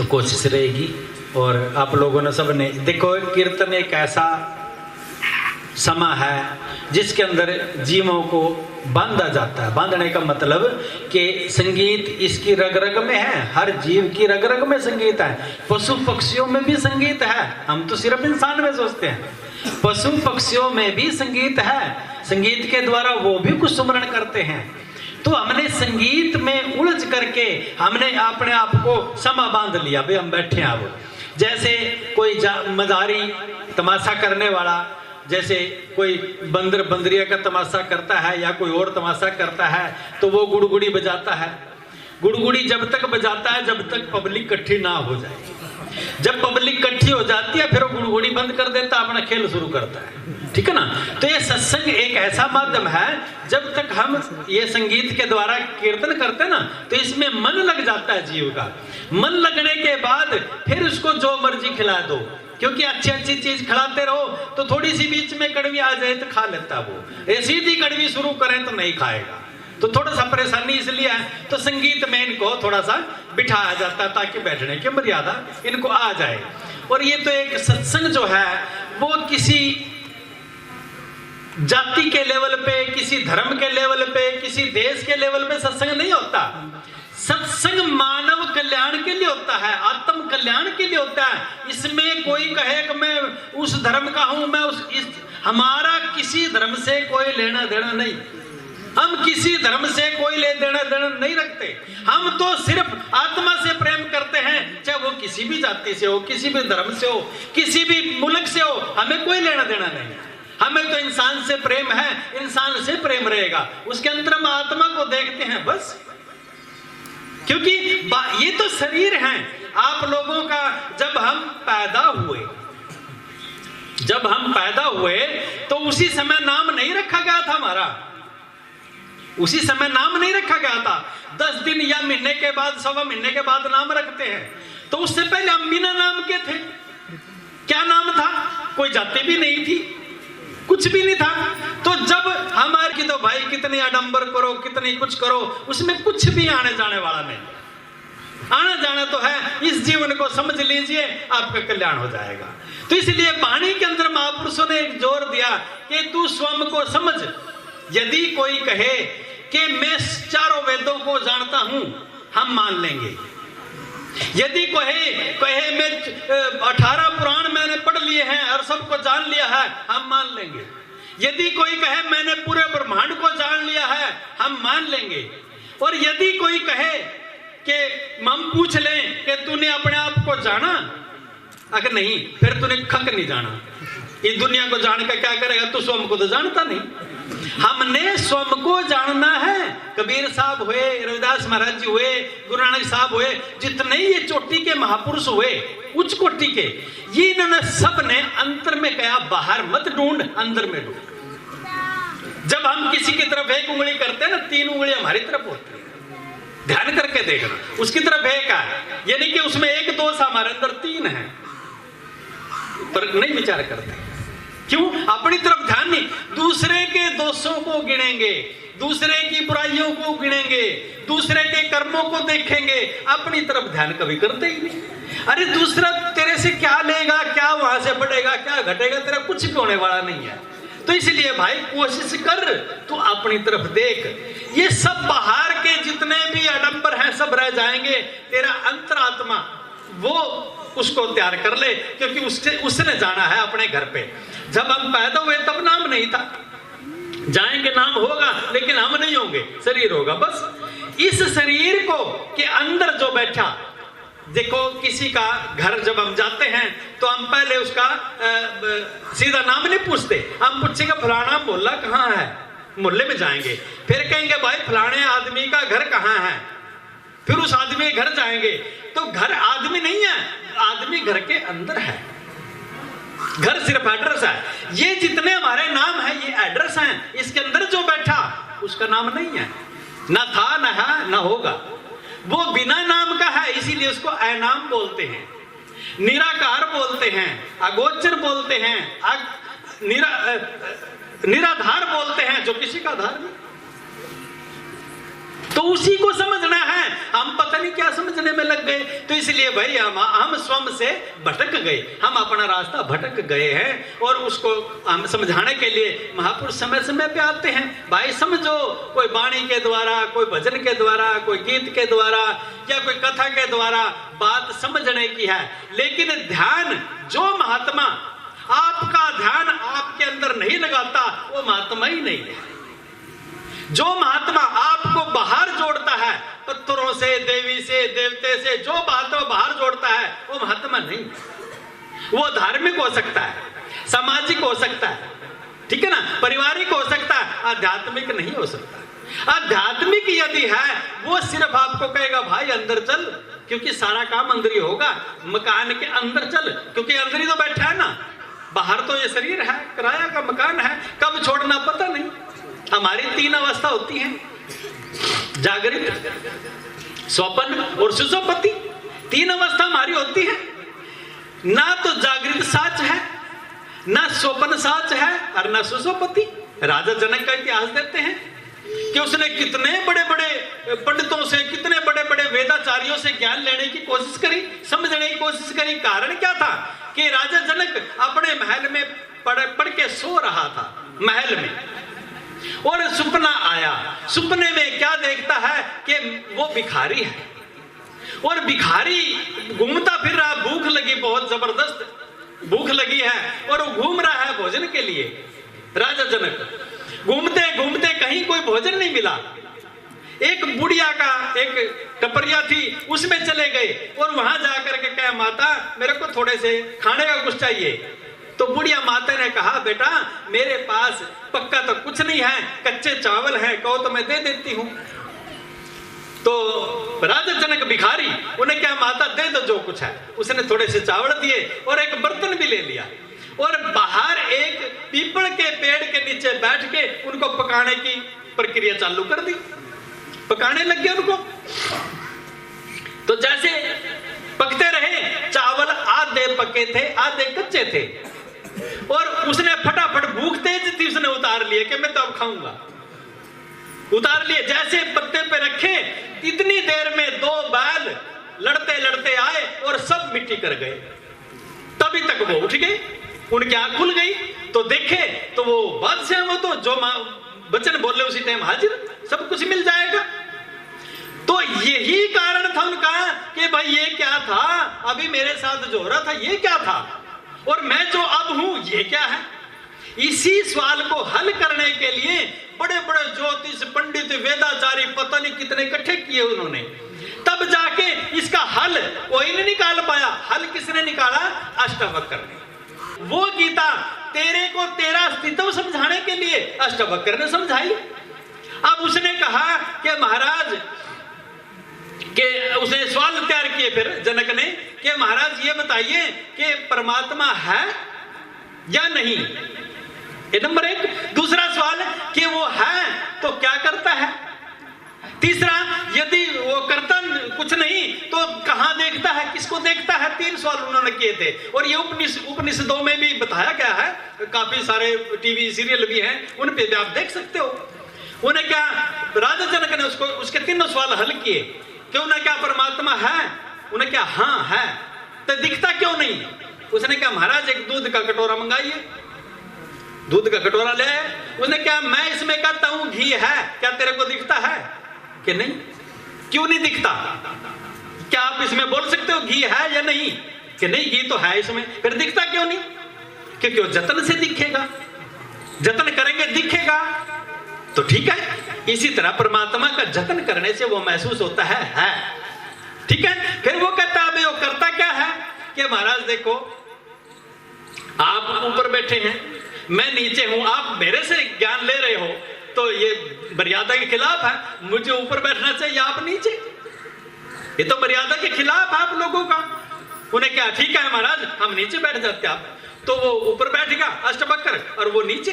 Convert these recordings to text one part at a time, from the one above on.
तो कोशिश रहेगी। और आप लोगों ने सबने देखो, कीर्तन एक ऐसा समा है जिसके अंदर जीवों को बांधा जाता है। बांधने का मतलब कि संगीत इसकी रग रग में है, हर जीव की रग रग में संगीत है। पशु पक्षियों में भी संगीत है, हम तो सिर्फ इंसान में सोचते हैं, पशु पक्षियों में भी संगीत है। संगीत के द्वारा वो भी कुछ सुमरण करते हैं। तो हमने संगीत में उलझ करके हमने अपने आप को समा बांध लिया, भाई हम बैठे हैं। अब जैसे कोई मदारी तमाशा करने वाला, जैसे कोई बंदर बंदरिया का तमाशा करता है या कोई और तमाशा करता है, तो वो गुड़गुड़ी बजाता है। गुड़गुड़ी जब तक बजाता है जब तक पब्लिक इकट्ठी ना हो जाए। जब पब्लिक इकट्ठी हो जाती है फिर वो गुड़गुड़ी बंद कर देता, अपना खेल शुरू करता है, ठीक है ना। तो ये सत्संग एक ऐसा माध्यम है, जब तक हम ये संगीत के द्वारा कीर्तन करते हैं ना, तो इसमें मन लग जाता है जीव का। मन लगने के बाद फिर उसको जो मर्जी खिला दो, क्योंकि अच्छी अच्छी चीज खिलाते रहो तो थोड़ी सी बीच में कड़वी आ जाए तो खा लेता वो, सीधी कड़वी शुरू करें तो नहीं खाएगा। तो थोड़ा सा परेशानी इसलिए है, तो संगीत में इनको थोड़ा सा बिठाया जाता है ताकि बैठने की मर्यादा इनको आ जाए। और ये तो एक सत्संग जो है वो किसी जाति के लेवल पे, किसी धर्म के लेवल पे, किसी देश के लेवल पे सत्संग नहीं होता। सत्संग मानव कल्याण के लिए होता है, आत्म कल्याण के लिए होता है। इसमें कोई कहे कि मैं उस धर्म का हूं, मैं हमारा किसी धर्म से कोई लेना देना नहीं। हम किसी धर्म से कोई लेना देना नहीं रखते। हम तो सिर्फ आत्मा से प्रेम करते हैं, चाहे वो किसी भी जाति से हो, किसी भी धर्म से हो, किसी भी मुल्क से हो, हमें कोई लेना देना नहीं। हमें तो इंसान से प्रेम है, इंसान से प्रेम रहेगा, उसके अंदर हम आत्मा को देखते हैं बस। क्योंकि ये तो शरीर है आप लोगों का। जब हम पैदा हुए तो उसी समय नाम नहीं रखा गया था हमारा, उसी समय नाम नहीं रखा गया था। 10 दिन या महीने के बाद, सवा महीने के बाद नाम रखते हैं। तो उससे पहले हम बिना नाम के थे। क्या नाम था? कोई जाति भी नहीं थी, कुछ भी नहीं था। तो जब हमारे की तो भाई कितनी आडंबर करो, कितनी कुछ करो, उसमें कुछ भी आने जाने वाला नहीं। आना जाना तो है, इस जीवन को समझ लीजिए, आपका कल्याण हो जाएगा। तो इसलिए वाणी के अंदर महापुरुषों ने एक जोर दिया कि तू स्वयं को समझ। यदि कोई कहे कि मैं चारों वेदों को जानता हूं, हम मान लेंगे। यदि कहे मैं 18 पुराण मैंने पढ़ लिए हैं और सबको जान लिया है, हम मान लेंगे। यदि कोई कहे मैंने पूरे ब्रह्मांड को जान लिया है, हम मान लेंगे। और यदि कोई कहे कि हम पूछ लें कि तूने अपने आप को जाना, अगर नहीं फिर तूने खक नहीं जाना। इस दुनिया को जान का क्या करेगा, तू स्वयं को तो जानता नहीं। हमने स्वयं को जानना है। कबीर साहब हुए, रविदास महाराज जी हुए, गुरु नानक साहब हुए, जितने ये चोटी के महापुरुष हुए, उच्च कोटि के, ये इन्होंने सब ने अंतर में कहा बाहर मत ढूंढ, अंदर में ढूंढ। जब हम किसी की तरफ एक उंगली करते हैं ना, 3 उंगली हमारी तरफ होती है। ध्यान करके देखना, उसकी तरफ एक है, यानी कि उसमें एक दोष, हमारे अंदर 3 है, पर नहीं विचार करते। क्यों? अपनी तरफ ध्यान नहीं, दूसरे के दोषों को गिनेंगे, दूसरे की बुराइयों को गिनेंगे, दूसरे के कर्मों को देखेंगे, अपनी तरफ ध्यान कभी करते ही नहीं। अरे दूसरा तेरे से क्या लेगा, क्या वहां से बढ़ेगा, क्या घटेगा, तेरा कुछ भी होने वाला नहीं है। तो इसलिए भाई कोशिश कर, तू अपनी तरफ देख। ये सब बाहर के जितने भी आडंबर हैं सब रह जाएंगे, तेरा अंतरात्मा वो उसको तैयार कर ले, क्योंकि उसने जाना है अपने घर पे। जब हम पैदा हुए तब नाम नहीं था, जाएंगे नाम होगा, लेकिन हम नहीं होंगे, शरीर होगा बस। इस शरीर को के अंदर जो बैठा, देखो किसी का घर जब हम जाते हैं तो हम पहले उसका सीधा नाम नहीं पूछते, हम पूछेंगे फलाना मोहल्ला कहाँ है, मोहल्ले में जाएंगे, फिर कहेंगे भाई फलाने आदमी का घर कहाँ है, फिर उस आदमी के घर जाएंगे। तो घर आदमी नहीं है, आदमी घर के अंदर है, घर सिर्फ एड्रेस है। ये जितने हमारे नाम है ये एड्रेस हैं, इसके अंदर जो बैठा उसका नाम नहीं है, ना था ना है ना होगा, वो बिना नाम का है, इसीलिए उसको अनाम बोलते हैं, निराकार बोलते हैं, अगोचर बोलते हैं, निराधार बोलते हैं, जो किसी का आधार नहीं। तो उसी को समझना है। हम पता पता नहीं क्या समझने में लग गए। तो इसलिए भाई हम स्वयं से भटक गए, हम अपना रास्ता भटक गए हैं। और उसको हम समझाने के लिए महापुरुष समय समय पे आते हैं। भाई समझो, कोई वाणी के द्वारा, कोई भजन के द्वारा, कोई गीत के द्वारा या कोई कथा के द्वारा बात समझने की है। लेकिन ध्यान, जो महात्मा आपका ध्यान आपके अंदर नहीं लगाता वो महात्मा ही नहीं है। जो महात्मा आपको बाहर जोड़ता है, पत्थरों से, देवी से, देवते से, जो बातों बाहर जोड़ता है वो महात्मा नहीं है। वो धार्मिक हो सकता है, सामाजिक हो सकता है, ठीक है ना, पारिवारिक हो सकता है, आध्यात्मिक नहीं हो सकता। आध्यात्मिक यदि है वो सिर्फ आपको कहेगा भाई अंदर चल, क्योंकि सारा काम अंदर ही होगा, मकान के अंदर चल, क्योंकि अंदर ही तो बैठा है ना, बाहर तो ये शरीर है, किराया का मकान है, कब छोड़ना पता नहीं। हमारी 3 अवस्था होती हैं, जागृत, स्वप्न और सुषुप्ति। 3 अवस्था हमारी होती है। ना तो जागृत साच है, ना स्वप्न साच है और ना सुषुप्ति। राजा जनक का इतिहास देते हैं कि उसने कितने बड़े बड़े पंडितों से, कितने बड़े बड़े वेदाचार्यों से ज्ञान लेने की कोशिश करी, समझने की कोशिश करी। कारण क्या था कि राजा जनक अपने महल में पढ़ के सो रहा था महल में, और सपना आया। सपने में क्या देखता है कि वो भिखारी है, और भिखारी घूमता फिर रहा, भूख लगी, बहुत जबरदस्त भूख लगी है, और वो घूम रहा है भोजन के लिए। राजा जनक घूमते घूमते कहीं कोई भोजन नहीं मिला। एक बुढ़िया का एक टपरिया थी, उसमें चले गए और वहां जाकर के कहा, माता मेरे को थोड़े से खाने का कुछ चाहिए। तो बुढ़िया माता ने कहा, बेटा मेरे पास पक्का तो कुछ नहीं है, कच्चे चावल हैं, कहो तो मैं दे देती हूं। तो राजा जनक भिखारी, उन्हें क्या, माता दे दो जो कुछ है। उसने थोड़े से चावल दिए और एक बर्तन भी ले लिया, और बाहर एक पीपल के पेड़ के नीचे बैठ के उनको पकाने की प्रक्रिया चालू कर दी। पकाने लग गया उनको। तो जैसे पकते रहे, चावल आधे पके थे, आधे कच्चे थे, और उसने फटाफट, भूख तेज थी, उसने उतार लिए कि मैं तो अब खाऊंगा। उतार लिए, जैसे पत्ते पे रखे, इतनी देर में 2 बैल लड़ते लड़ते आए और सब मिट्टी कर गए। तभी तक वो उठ गए, उनकी आंख खुल गई, तो देखे तो वो बादशाह, वो तो जो वचन बोले उसी टाइम हाजिर, सब कुछ मिल जाएगा। तो यही कारण था उनका कि भाई ये क्या था, अभी मेरे साथ जो हो रहा था ये क्या था, और मैं जो अब हूं ये क्या है। इसी सवाल को हल करने के लिए बड़े बड़े ज्योतिष पंडित, वेदाचारी, पता नहीं कितने इकट्ठे किए उन्होंने, तब जाके इसका हल कोई नहीं निकाल पाया। हल किसने निकाला? अष्टावक्र ने। वो गीता तेरे को तेरा अस्तित्व समझाने के लिए अष्टावक्र ने समझाई। अब उसने कहा कि महाराज के, उसने सवाल तैयार किए फिर जनक ने कि महाराज ये बताइए कि परमात्मा है या नहीं, ये नंबर 1। दूसरा सवाल कि वो है तो क्या करता है। तीसरा, यदि वो करता कुछ नहीं तो कहां देखता है, किसको देखता है। 3 सवाल उन्होंने किए थे, और ये उपनिषदों में भी बताया गया है, काफी सारे टीवी सीरियल भी हैं, उन पे भी आप देख सकते हो। उन्हें क्या, राजा जनक ने उसके 3 सवाल हल किए कि उन्हें क्या परमात्मा है, उन्हें क्या हाँ है, तो दिखता क्यों नहीं। उसने क्या, महाराज एक दूध का कटोरा मंगाइए। दूध का कटोरा ले आए। उसने क्या, मैं इसमें कहता हूं घी है, क्या तेरे को दिखता है कि नहीं? क्यों नहीं दिखता? क्या आप इसमें बोल सकते हो घी है या नहीं? कि नहीं, घी तो है इसमें। फिर दिखता क्यों नहीं? क्योंकि वो जतन से दिखेगा, जतन करेंगे दिखेगा। तो ठीक है, इसी तरह परमात्मा का जतन करने से वो महसूस होता है। ठीक है। फिर वो कहता है, वो करता क्या है कि महाराज देखो, आप ऊपर बैठे हैं, मैं नीचे हूं, आप मेरे से ज्ञान ले रहे हो, तो ये मर्यादा के खिलाफ है। मुझे ऊपर बैठना चाहिए, आप नीचे, ये तो मर्यादा के खिलाफ है आप लोगों का। उन्हें क्या, ठीक है महाराज हम नीचे बैठ जाते आप। तो वो ऊपर बैठ गया अष्टवक्र, और वो नीचे।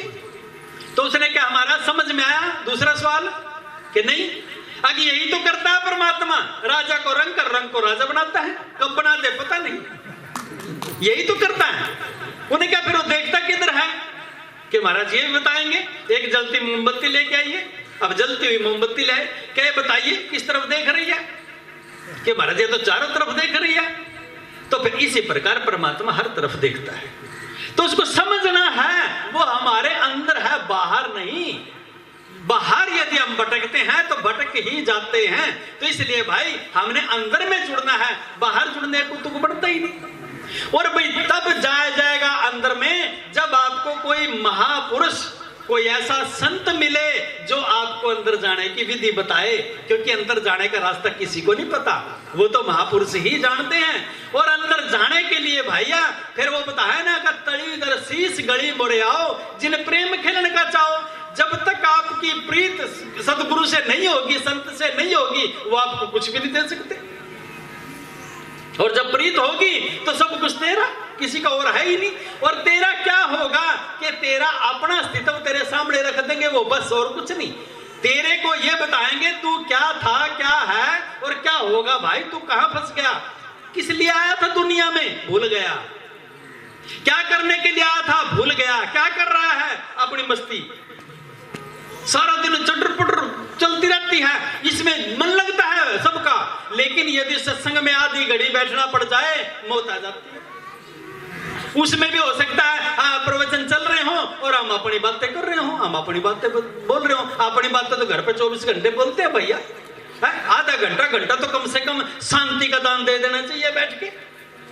तो उसने क्या, महाराज समझ में आया दूसरा सवाल कि नहीं, अगर यही तो करता है परमात्मा, राजा को रंग कर रंग को राजा बनाता है, कब बना दे पता नहीं, यही तो करता है। उन्हें क्या, फिर वो देखता किधर है कि महाराज ये भी बताएंगे, एक जलती मोमबत्ती लेके आइए। अब जलती हुई मोमबत्ती लाए, क्या बताइए किस तरफ देख रही है। कि महाराज ये तो चारों तरफ देख रही है। तो फिर इसी प्रकार परमात्मा हर तरफ देखता है। तो उसको समझना है वो हमारे अंदर है, बाहर नहीं। बाहर यदि हम भटकते हैं तो भटक ही जाते हैं। तो इसलिए भाई हमने अंदर में जुड़ना है, बाहर जुड़ने को तो बढ़ता ही नहीं। और भाई तब जाएगा अंदर में जब आपको कोई महापुरुष, कोई ऐसा संत मिले जो आपको अंदर जाने की विधि बताए, क्योंकि अंदर जाने का रास्ता किसी को नहीं पता, वो तो महापुरुष ही जानते हैं। और अंदर जाने के लिए भैया फिर वो बताए ना कि तड़ी दर शीश गली मोड़े आओ, जिन प्रेम खेलने का चाहो। जब तक आपकी प्रीत सदगुरु से नहीं होगी, संत से नहीं होगी, वो आपको कुछ भी नहीं दे सकते। और जब प्रीत होगी तो सब कुछ तेरा, किसी का और है ही नहीं। और तेरा क्या होगा कि तेरा अपना अस्तित्व तेरे सामने रख देंगे वो, बस, और कुछ नहीं। तेरे को ये बताएंगे तू क्या था, क्या है और क्या होगा। भाई तू कहां फंस गया, किस लिए आया था दुनिया में, भूल गया। क्या करने के लिए आया था, भूल गया। क्या कर रहा है, अपनी मस्ती, सारा दिन चटर पटर चलती रहती है, इसमें मन लगता है सबका। लेकिन यदि सत्संग में आधी घड़ी बैठना पड़ जाए, मौत आ जाती है। उसमें भी हो सकता है प्रवचन चल रहे हो और हम अपनी बातें कर रहे हो, हम अपनी बातें बोल रहे हो। अपनी बातें तो घर पे 24 घंटे बोलते हैं भैया। आधा घंटा तो कम से कम शांति का दान दे देना चाहिए बैठ के।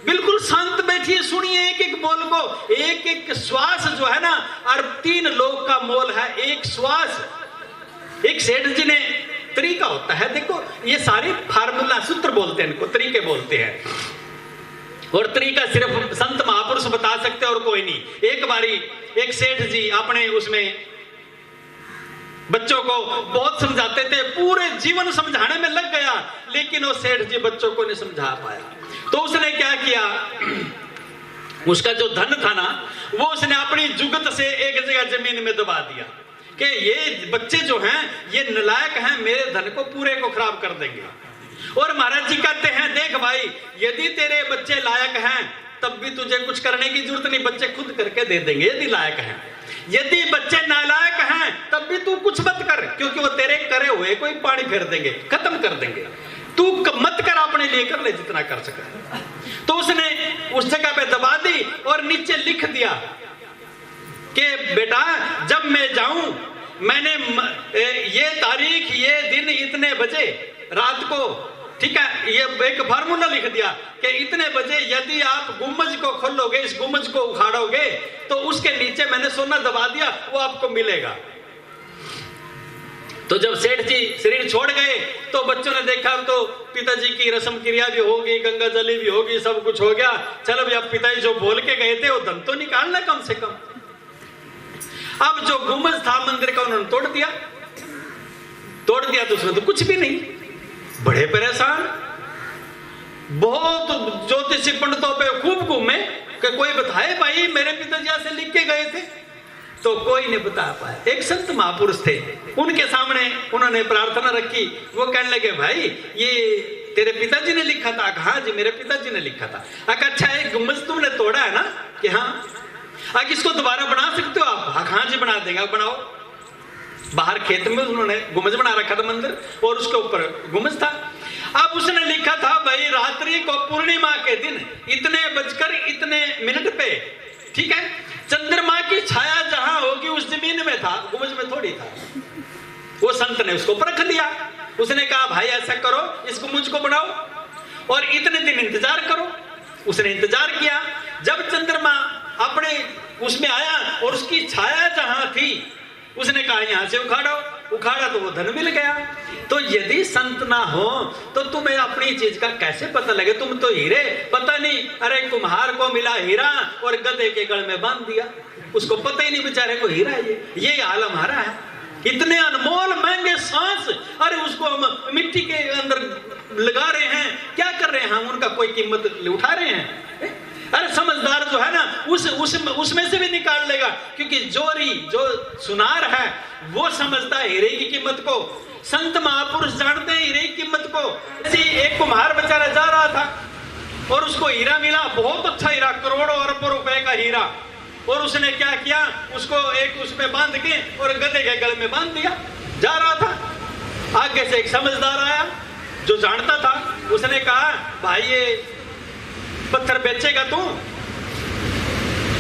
बिल्कुल शांत बैठिए, सुनिए एक एक बोल को। एक एक श्वास जो है ना, और 3 लोग का मोल है एक श्वास। एक सेठ जी ने तरीका होता है, देखो ये सारे फार्मूला सूत्र बोलते हैं, इनको तरीके बोलते हैं। और तरीका सिर्फ संत महापुरुष बता सकते और कोई नहीं। एक बारी एक सेठ जी अपने उसमें बच्चों को बहुत समझाते थे, पूरे जीवन समझाने में लग गया, लेकिन वो सेठ जी बच्चों को नहीं समझा पाया। तो उसने क्या किया, उसका जो धन था ना, वो उसने अपनी जुगत से एक जगह जमीन में दबा दिया कि ये बच्चे जो हैं ये नालायक हैं, मेरे धन को पूरे को खराब कर देंगे। और महाराज जी कहते हैं, देख भाई, यदि तेरे बच्चे लायक हैं तब भी तुझे कुछ करने की जरूरत नहीं, बच्चे खुद करके दे देंगे यदि लायक हैं। यदि बच्चे नालायक हैं तब भी तू कुछ मत कर, क्योंकि वो तेरे करे हुए कोई पानी फेर देंगे, खत्म कर देंगे। तू मत कर, अपने लिए कर ले जितना कर सके। तो उसने उस जगह पे दबा दी और नीचे लिख दिया कि बेटा जब मैं जाऊं, मैंने ये तारीख, ये दिन, इतने बजे रात को, ठीक है, ये एक फार्मूला लिख दिया कि इतने बजे यदि आप गुम्बज को खोलोगे, इस गुम्बज को उखाड़ोगे, तो उसके नीचे मैंने सोना दबा दिया, वो आपको मिलेगा। तो जब सेठ जी शरीर छोड़ गए तो बच्चों ने देखा तो पिताजी की रस्म क्रिया भी होगी, गंगा जली भी होगी, सब कुछ हो गया। चलो भैया, पिताजी जो बोल के गए थे वो धन तो निकालना कम से कम। अब जो गुम्बज था मंदिर का उन्होंने तोड़ दिया तो उसमें तो कुछ भी नहीं। बड़े परेशान, बहुत ज्योतिषी पंडितों पे खूब घूमे कि कोई बताए भाई मेरे पिताजी ऐसे लिख के गए थे, तो कोई नहीं बता पाया। एक संत महापुरुष थे, उनके सामने उन्होंने प्रार्थना रखी। वो कहने लगे, भाई ये तेरे पिताजी ने लिखा था? हाँ जी, मेरे पिताजी ने लिखा था। अच्छा, एक गुम्बज तुमने तोड़ा है ना? कि हाँ। इसको दोबारा बना सकते हो आप? हाँ जी, बना देंगे, बनाओ। बाहर खेत में उन्होंने गुम्बज बना रखा था मंदिर, और उसके ऊपर गुम्बज था। अब उसने लिखा था, भाई रात्रि को पूर्णिमा के दिन इतने बजकर इतने मिनट पे, ठीक है, चंद्रमा की छाया जहां होगी उस जमीन में था, गुम्बज में थोड़ी था। वो संत ने उसको परख लिया। उसने कहा, भाई ऐसा करो, इस गुम्बज को बनाओ और इतने दिन इंतजार करो। उसने इंतजार किया। जब चंद्रमा अपने उसमें आया और उसकी छाया जहां थी, उसने कहा यहां से उखाड़ा तो वो धन मिल गया। तो यदि संत ना हो तो तुम्हें अपनी चीज का कैसे पता लगे? तुम तो हीरे, पता नहीं, अरे कुम्हार को मिला हीरा और गधे के गल में बांध दिया, उसको पता ही नहीं बेचारे को हीरा है। ये हाल हमारा है। इतने अनमोल महंगे सांस, अरे उसको हम मिट्टी के अंदर लगा रहे हैं, क्या कर रहे हैं हम? उनका कोई कीमत उठा रहे हैं? अरे समझदार जो है ना, उसमें से भी निकाल लेगा, क्योंकि जो सुनार है वो समझता है हीरे की कीमत को। संत महापुरुष जानते हैं हीरे की कीमत को। ऐसी एक कुम्हार बेचारा जा रहा था और उसको हीरा मिला, बहुत अच्छा हीरा, करोड़ों अरबों रुपए का हीरा। और उसने क्या किया, उसको एक उसमें बांध के और गधे के गल में बांध दिया। जा रहा था, आगे से एक समझदार आया जो जानता था, उसने कहा भाई ये पत्थर बेचेगा तू?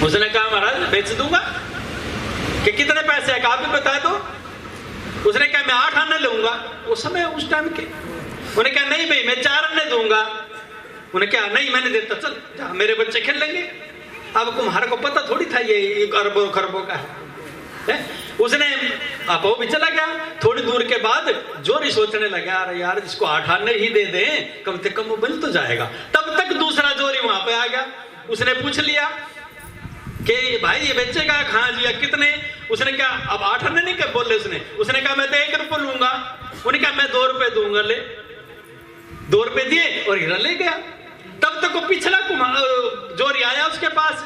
उसने कहा महाराज बेच दूंगा। कि कितने पैसे है? आप भी बता दो। उसने कहा मैं 8 आने लूंगा। उस समय उस टाइम के उन्हें कहा नहीं भाई मैं 4 आने दूंगा। उन्हें कहा नहीं मैंने देता, चल जा, मेरे बच्चे खेल लेंगे। अब कुम्हार को पता थोड़ी था ये अरबों खरबों का है। उसने आप वो भी चला गया। थोड़ी दूर के बाद जोरी सोचने लगा अरे यार जिसको 8 आने ही दे दें कम से कम वो बन तो जाएगा। तब तक दूसरा जोरी वहां पे आ गया। उसने पूछ लिया कि भाई ये बेचेगा? हाँ जी। कितने? उसने कहा अब 8 आने नहीं कर बोले उसने कहा मैं तो 1 रुपये लूंगा। उन्होंने कहा मैं 2 रुपये दूंगा। ले 2 रुपये दिए और हीरा ले गया। तब तक वो पिछला जोरी आया उसके पास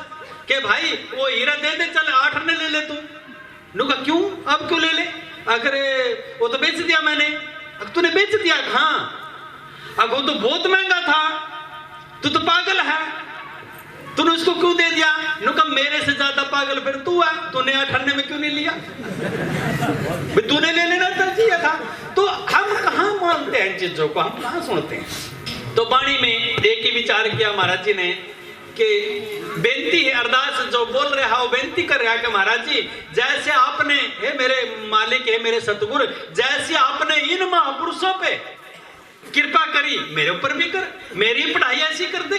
कि भाई वो हीरा दे दे, चल 8 आने ले ले तू। नुका क्यों? अब क्यों ले ले? अगर वो तो बेच दिया मैंने। अब तूने बेच दिया? हाँ। अब वो तो बहुत महंगा था, तू तो पागल है, तूने उसको क्यों दे दिया? नुका मेरे से ज्यादा पागल फिर तू है, तूने 8 आने में क्यों नहीं लिया? तूने ले लेना चाहिए था। तो हम कहाँ मानते हैं इन चीजों को, हम कहाँ सुनते हैं? तो वाणी में एक ही विचार किया महाराज जी ने कि बेनती है, अरदास जो बोल रहा वो बेनती कर रहा कि महाराज जी जैसे आपने हे मेरे मालिक है मेरे सतगुरु, जैसे आपने इन महापुरुषों पे कृपा करी मेरे ऊपर भी कर, मेरी पढ़ाई ऐसी कर दे।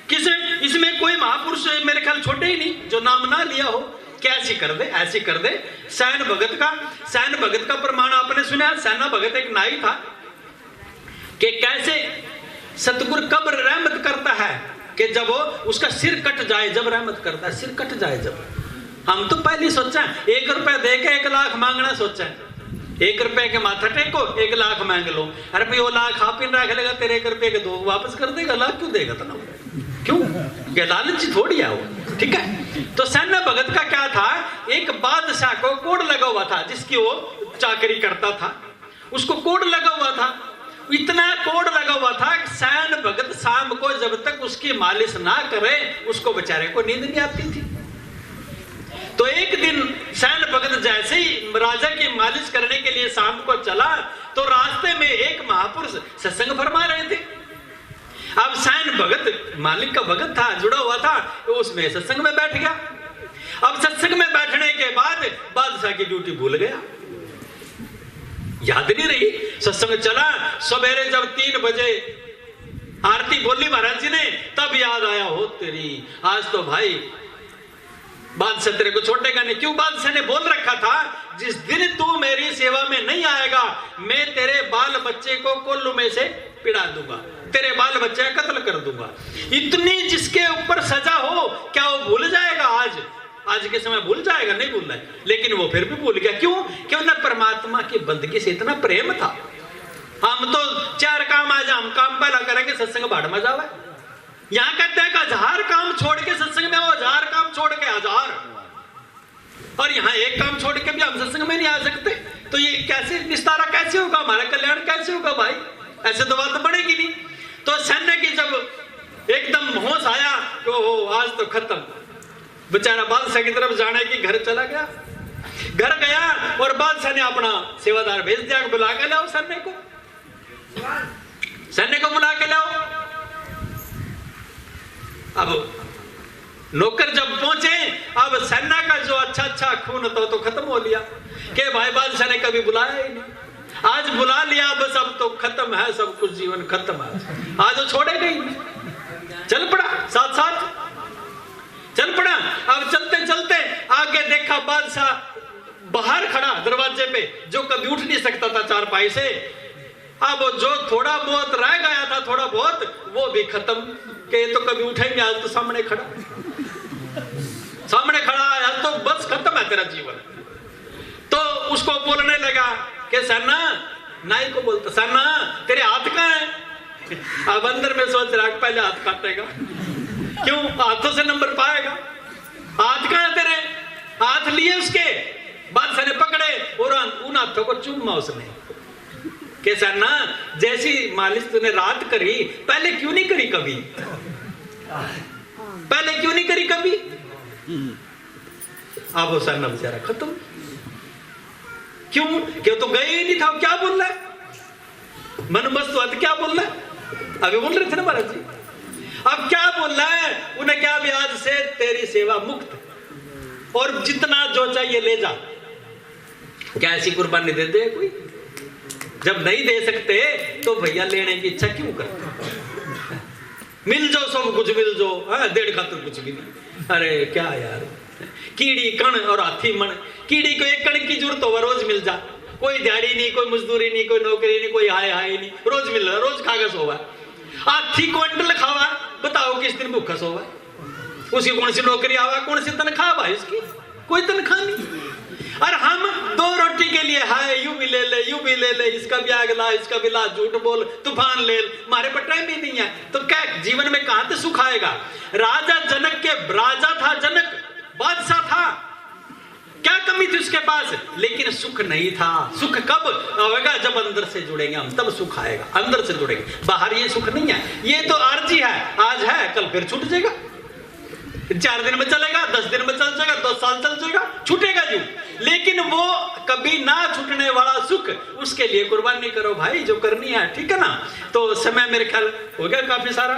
किसे इसमें कोई महापुरुष मेरे ख्याल छोटे ही नहीं जो नाम ना लिया हो, कैसी कर दे, ऐसी कर दे। सैन भगत का प्रमाण आपने सुना। सैना भगत एक नाई था कि कैसे सतगुरु कब रहमत करता है कि जब वो उसका सिर कट जाए, जब रहमत करता है सिर कट जाए। जब हम तो पहले सोचा 1 रुपया दे के 1 लाख मांगना सोचा है। 1 रुपए के माथा टेको 1 लाख मांग लो। अरे भाई वो लाख आप इन रख लेगा, तेरे 1 रुपए के 2 वापस कर देगा, लाख क्यों देगा तना? क्यों? ये लालची थोड़ी है वो, ठीक है। तो सैन्य भगत का क्या था, एक बादशाह को कोड लगा हुआ था जिसकी वो चाकरी करता था, उसको कोड लगा हुआ था। इतना कोड लगा हुआ था कि सैन भगत शाम को जब तक उसकी मालिश ना करे उसको बेचारे को नींद नहीं आती थी। तो एक दिन सैन भगत जैसे ही राजा की मालिश करने के लिए शाम को चला तो रास्ते में एक महापुरुष सत्संग फरमा रहे थे। अब सैन भगत मालिक का भगत था, जुड़ा हुआ था, तो उसमें सत्संग में बैठ गया। अब सत्संग में बैठने के बाद बादशाह की ड्यूटी भूल गया, याद नहीं रही। सत्संग चला, सवेरे जब 3 बजे आरती बोली महाराज जी ने, तब याद आया हो तेरी आज तो भाई बादशाह तेरे को छोड़ेगा नहीं। क्यों? बादशाह ने बोल रखा था जिस दिन तू मेरी सेवा में नहीं आएगा मैं तेरे बाल बच्चे को कोल्लू में से पिड़ा दूंगा, तेरे बाल बच्चे का कत्ल कर दूंगा। इतनी जिसके ऊपर सजा हो क्या वो भूल जाएगा? आज के समय भूल जाएगा? नहीं भूल रहा है, लेकिन वो फिर भी भूल गया। क्यों? क्यों ना परमात्मा की बंदगी से इतना प्रेम था। हम तो 4 काम आज हम काम पहला करेंगे, सत्संग भाड़ में जावे। यहाँ कहते हैं 1000 काम छोड़ के सत्संग में, 1000 काम छोड़ के 1000, और यहाँ 1 काम छोड़ के भी हम सत्संग में नहीं आ सकते। तो ये कैसे निस्तारा कैसे होगा, हमारा कल्याण कैसे होगा भाई? ऐसे तो बात बढ़ेगी नहीं। तो सैन्य की जब एकदम होश आया तो आज तो खत्म, बेचारा बादशाह की तरफ जाने की घर चला गया। घर गया और बादशाह ने अपना सेवादार भेज दिया, बुला के लाओ सैन्य को बुला के लाओ। अब नौकर जब पहुंचे, अब सेना का जो अच्छा खून था तो खत्म हो लिया कि भाई बादशाह ने कभी बुलाया ही नहीं, आज बुला लिया बस अब तो खत्म है सब कुछ, जीवन खत्म है। आज वो छोड़ेगा ही नहीं, चल पड़ा, साथ साथ चल पड़ा। अब चलते चलते आगे देखा बादशाह बाहर खड़ा दरवाजे पे, जो कभी उठ नहीं सकता था चारपाई से। अब जो थोड़ा बहुत रह गया था, थोड़ा बहुत वो भी खत्म के तो कभी उठेंगे, आज तो सामने खड़ा आज तो बस खत्म है तेरा जीवन। तो उसको बोलने लगा कि सन्ना, नाई को बोलता सन्ना तेरे हाथ कहाँ है? अब अंदर में सोच रहा पहले हाथ काटेगा, क्यों? हाथों से नंबर पाएगा। हाथ कहाँ है तेरे? हाथ लिए उसके, बादशाह ने पकड़े और उन हाथों को चूमा उसने कि सन्ना जैसी मालिश तूने रात करी पहले क्यों नहीं करी कभी? पहले क्यों नहीं करी कभी? अब वो सन्ना बेचारा खत्म। क्यों? क्यों तो गए ही नहीं था, क्या बोल रहा है? मन मस्त हुआ तो क्या बोल रहा है? अभी बोल रहे थे ना महाराज जी। अब क्या बोल रहा है उन्हें, क्या भी आज से तेरी सेवा मुक्त, और जितना जो चाहिए ले जा। क्या ऐसी कुर्बानी दे दे कोई? जब नहीं दे सकते तो भैया लेने की इच्छा क्यों करते? मिल जाओ सब कुछ मिल जाओ, डेढ़ खातर कुछ भी नहीं। अरे क्या यार, कीड़ी कण और हाथी मन। कीड़ी को एक कण की जरूरत हो, रोज मिल जा, कोई दिहाड़ी नहीं, कोई मजदूरी नहीं, कोई नौकरी नहीं, कोई हाय हाय नहीं, रोज मिल रहा, रोज खागा सोवा। हाथी क्विंटल खावा, बताओ किस दिन भूखा सोवा? उसकी कौन सी नौकरी आवा, कौन सी तनख्वाह भाई उसकी? कोई तनख्वाह नहीं। और हम 2 रोटी के लिए हाय यूं भी ले ले, यूं भी ले ले, इसका भी आग ला, इसका भी ला, झूठ बोल, तूफान ले, हमारे पर टाइम ही नहीं है। तो क्या जीवन में कहां से सुख आएगा? राजा जनक के राजा था, जनक बादशाह था, क्या कमी थी उसके पास? लेकिन सुख नहीं था। सुख कब आएगा? जब अंदर से जुड़ेंगे हम, तब सुख आएगा। अंदर से जुड़ेंगे, बाहर ये सुख नहीं है। ये तो आरजी है, आज है कल फिर छूट जाएगा, 4 दिन में चलेगा, 10 दिन में चल जाएगा, 10 साल चल जाएगा, छूटेगा यूं। लेकिन वो कभी ना छूटने वाला सुख, उसके लिए कुर्बानी करो भाई, जो करनी है, ठीक है ना? तो समय मेरे ख्याल हो गया काफी सारा।